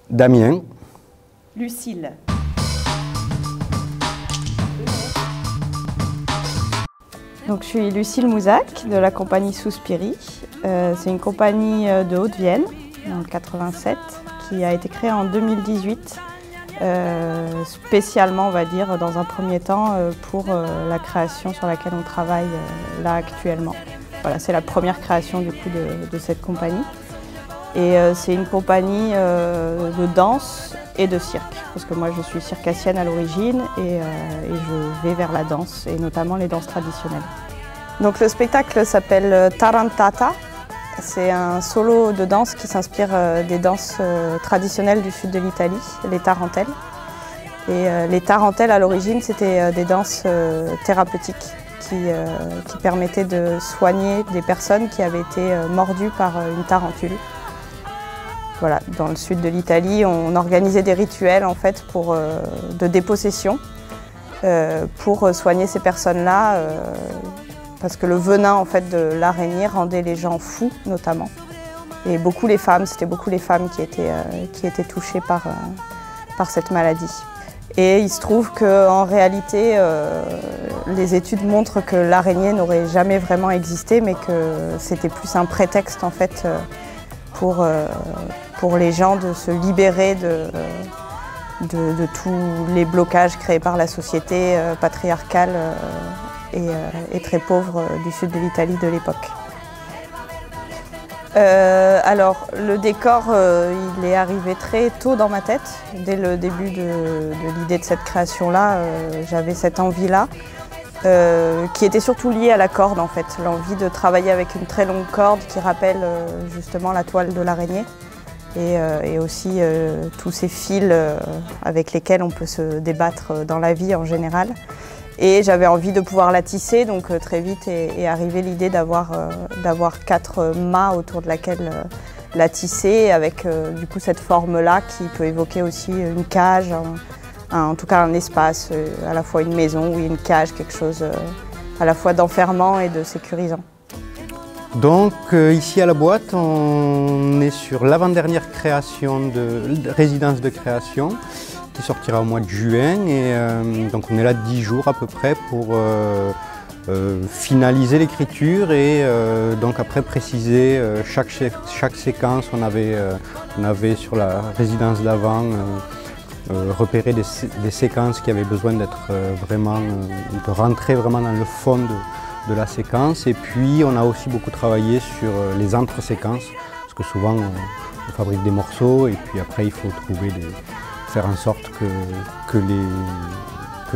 Damien. Lucille. Donc, je suis Lucille Mouzac de la compagnie Souspiri. C'est une compagnie de Haute-Vienne, dans le 87, qui a été créée en 2018, spécialement, on va dire, dans un premier temps, pour la création sur laquelle on travaille là actuellement. Voilà, c'est la première création du coup de cette compagnie. Et c'est une compagnie de danse et de cirque, parce que moi je suis circassienne à l'origine et je vais vers la danse, et notamment les danses traditionnelles. Donc le spectacle s'appelle Tarantata. C'est un solo de danse qui s'inspire des danses traditionnelles du sud de l'Italie, les tarentelles. Et les tarentelles à l'origine c'était des danses thérapeutiques qui permettaient de soigner des personnes qui avaient été mordues par une tarentule. Voilà, dans le sud de l'Italie, on organisait des rituels en fait, de dépossession pour soigner ces personnes-là, parce que le venin en fait, de l'araignée rendait les gens fous notamment. Et beaucoup les femmes, c'était beaucoup les femmes qui étaient touchées par cette maladie. Et il se trouve qu'en réalité, les études montrent que l'araignée n'aurait jamais vraiment existé, mais que c'était plus un prétexte en fait, pour les gens de se libérer de tous les blocages créés par la société patriarcale et très pauvre du sud de l'Italie de l'époque. Alors le décor, il est arrivé très tôt dans ma tête. Dès le début de l'idée de cette création-là, j'avais cette envie-là. Qui était surtout liée à la corde en fait, l'envie de travailler avec une très longue corde qui rappelle justement la toile de l'araignée et aussi tous ces fils avec lesquels on peut se débattre dans la vie en général. Et j'avais envie de pouvoir la tisser, donc très vite est arrivée l'idée d'avoir 4 mâts autour de laquelle la tisser, avec du coup cette forme-là qui peut évoquer aussi une cage, en tout cas un espace, à la fois une maison ou une cage, quelque chose à la fois d'enfermant et de sécurisant. Donc ici à la boîte, on est sur l'avant-dernière création de résidence de création qui sortira au mois de juin, et donc on est là 10 jours à peu près pour finaliser l'écriture et donc après préciser chaque séquence. On avait sur la résidence d'avant repérer des séquences qui avaient besoin d'être de rentrer vraiment dans le fond de la séquence. Et puis on a aussi beaucoup travaillé sur les entre-séquences, parce que souvent on fabrique des morceaux et puis après il faut faire en sorte que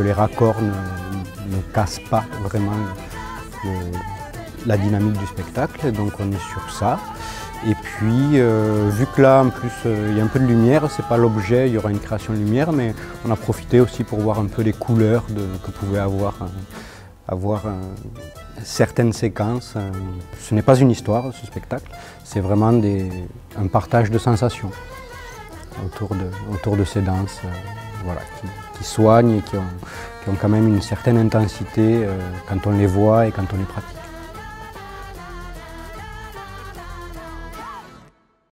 les raccords ne cassent pas vraiment la dynamique du spectacle. Donc on est sur ça. Et puis, vu que là, en plus, il y a un peu de lumière, c'est pas l'objet, il y aura une création de lumière, mais on a profité aussi pour voir un peu les couleurs que pouvait avoir certaines séquences. Ce n'est pas une histoire, ce spectacle, c'est vraiment un partage de sensations autour de ces danses voilà, qui soignent et qui ont quand même une certaine intensité quand on les voit et quand on les pratique.